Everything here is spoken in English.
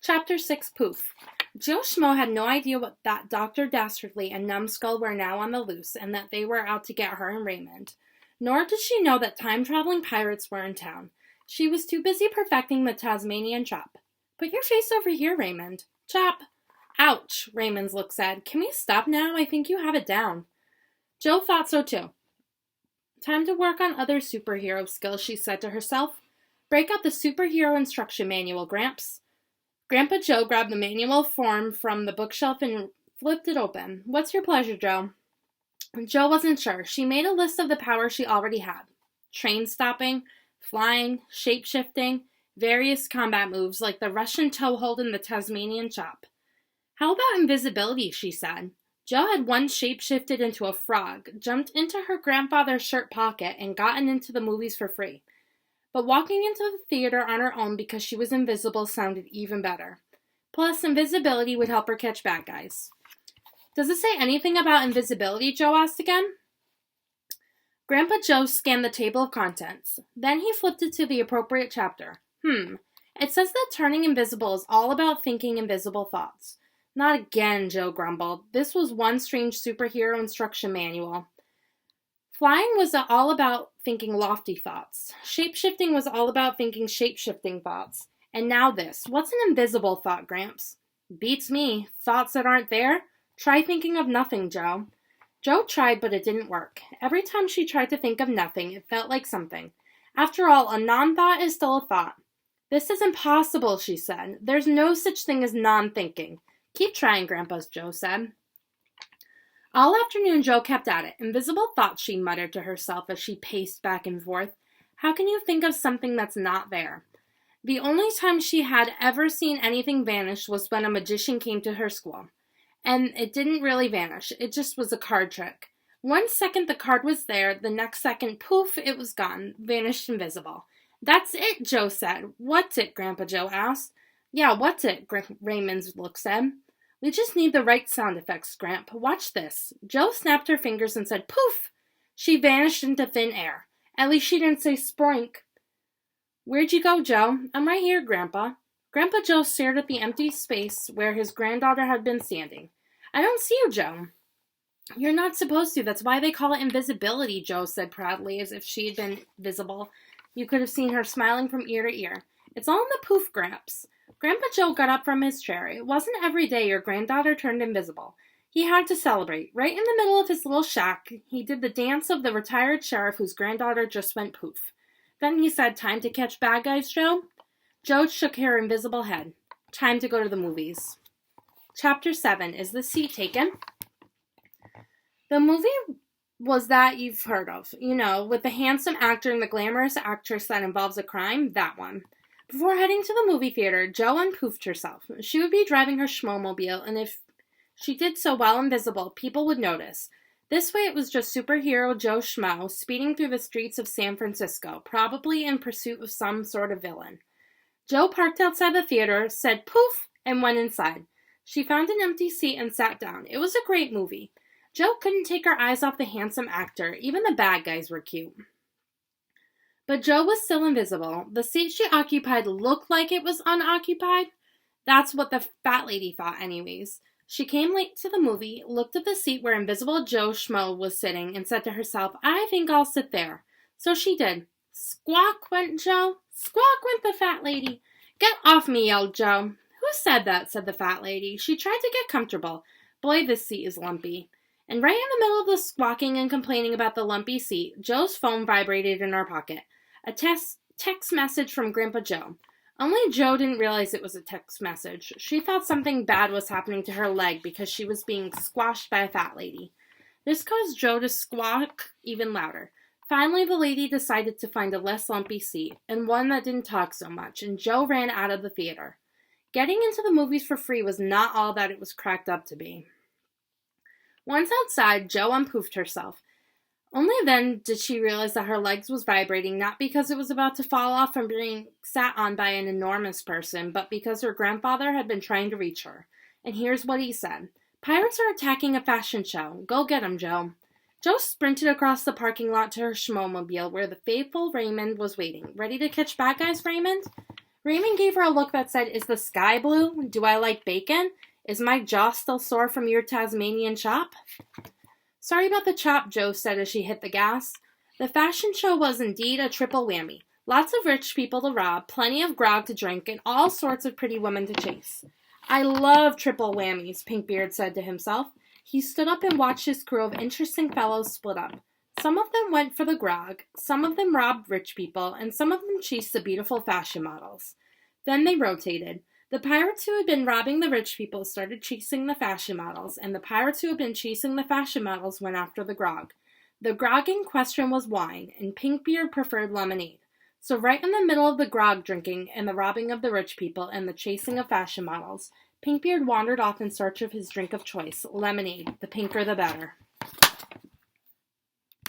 Chapter 6 Poof. Joe Schmo had no idea what that Dr. Dastardly and Numbskull were now on the loose and that they were out to get her and Raymond. Nor did she know that time-traveling pirates were in town. She was too busy perfecting the Tasmanian chop. Put your face over here, Raymond. Chop. Ouch, Raymond's look said. Can we stop now? I think you have it down. Joe thought so too. Time to work on other superhero skills, she said to herself. Break out the superhero instruction manual, Gramps. Grandpa Joe grabbed the manual form from the bookshelf and flipped it open. What's your pleasure, Joe? Joe wasn't sure. She made a list of the powers she already had. Train stopping, flying, shape-shifting, various combat moves like the Russian toe hold and the Tasmanian chop. How about invisibility, she said. Joe had once shape-shifted into a frog, jumped into her grandfather's shirt pocket, and gotten into the movies for free. But walking into the theater on her own because she was invisible sounded even better. Plus, invisibility would help her catch bad guys. Does it say anything about invisibility? Joe asked again. Grandpa Joe scanned the table of contents. Then he flipped it to the appropriate chapter. It says that turning invisible is all about thinking invisible thoughts. Not again, Joe grumbled. This was one strange superhero instruction manual. Flying was all about thinking lofty thoughts. Shape-shifting was all about thinking shape-shifting thoughts. And now this. What's an invisible thought, Gramps? Beats me. Thoughts that aren't there? Try thinking of nothing, Joe. Joe tried, but it didn't work. Every time she tried to think of nothing, it felt like something. After all, a non-thought is still a thought. This is impossible, she said. There's no such thing as non-thinking. Keep trying, Grandpa Joe said. All afternoon, Joe kept at it. Invisible thoughts, she muttered to herself as she paced back and forth. How can you think of something that's not there? The only time she had ever seen anything vanish was when a magician came to her school. And it didn't really vanish. It just was a card trick. 1 second the card was there, the next second, poof, it was gone, vanished invisible. That's it, Joe said. What's it, Grandpa Joe asked. Yeah, what's it, Raymond's look said. We just need the right sound effects, Gramp. Watch this. Joe snapped her fingers and said, poof! She vanished into thin air. At least she didn't say spoink. Where'd you go, Joe? I'm right here, Grandpa. Grandpa Joe stared at the empty space where his granddaughter had been standing. I don't see you, Joe. You're not supposed to. That's why they call it invisibility, Joe said proudly, as if she had been visible. You could have seen her smiling from ear to ear. It's all in the poof, Gramps. Grandpa Joe got up from his chair. It wasn't every day your granddaughter turned invisible. He had to celebrate. Right in the middle of his little shack, he did the dance of the retired sheriff whose granddaughter just went poof. Then he said, time to catch bad guys, Joe? Joe shook her invisible head. Time to go to the movies. Chapter 7. Is the seat taken? The movie was that you've heard of. You know, with the handsome actor and the glamorous actress that involves a crime. That one. Before heading to the movie theater, Joe unpoofed herself. She would be driving her Schmo-mobile, and if she did so while invisible, people would notice. This way it was just superhero Joe Schmo speeding through the streets of San Francisco, probably in pursuit of some sort of villain. Joe parked outside the theater, said poof, and went inside. She found an empty seat and sat down. It was a great movie. Joe couldn't take her eyes off the handsome actor. Even the bad guys were cute. But Joe was still invisible. The seat she occupied looked like it was unoccupied. That's what the fat lady thought anyways. She came late to the movie, looked at the seat where invisible Joe Schmo was sitting, and said to herself, I think I'll sit there. So she did. Squawk went Joe. Squawk went the fat lady. Get off me, yelled Joe. Who said that? Said the fat lady. She tried to get comfortable. Boy, this seat is lumpy. And right in the middle of the squawking and complaining about the lumpy seat, Joe's phone vibrated in her pocket. A text message from Grandpa Joe. Only Joe didn't realize it was a text message. She thought something bad was happening to her leg because she was being squashed by a fat lady. This caused Joe to squawk even louder. Finally, the lady decided to find a less lumpy seat, and one that didn't talk so much, and Joe ran out of the theater. Getting into the movies for free was not all that it was cracked up to be. Once outside, Joe unpoofed herself. Only then did she realize that her legs was vibrating, not because it was about to fall off from being sat on by an enormous person, but because her grandfather had been trying to reach her. And here's what he said. Pirates are attacking a fashion show. Go get 'em, Joe. Joe sprinted across the parking lot to her Schmo-mobile, where the faithful Raymond was waiting. Ready to catch bad guys, Raymond? Raymond gave her a look that said, "Is the sky blue? Do I like bacon? Is my jaw still sore from your Tasmanian chop?" "Sorry about the chop," Jo said as she hit the gas. The fashion show was indeed a triple whammy. Lots of rich people to rob, plenty of grog to drink, and all sorts of pretty women to chase. "I love triple whammies," Pinkbeard said to himself. He stood up and watched his crew of interesting fellows split up. Some of them went for the grog, some of them robbed rich people, and some of them chased the beautiful fashion models. Then they rotated. The pirates who had been robbing the rich people started chasing the fashion models, and the pirates who had been chasing the fashion models went after the grog. The grog in question was wine, and Pinkbeard preferred lemonade. So right in the middle of the grog drinking and the robbing of the rich people and the chasing of fashion models, Pinkbeard wandered off in search of his drink of choice, lemonade, the pinker the better.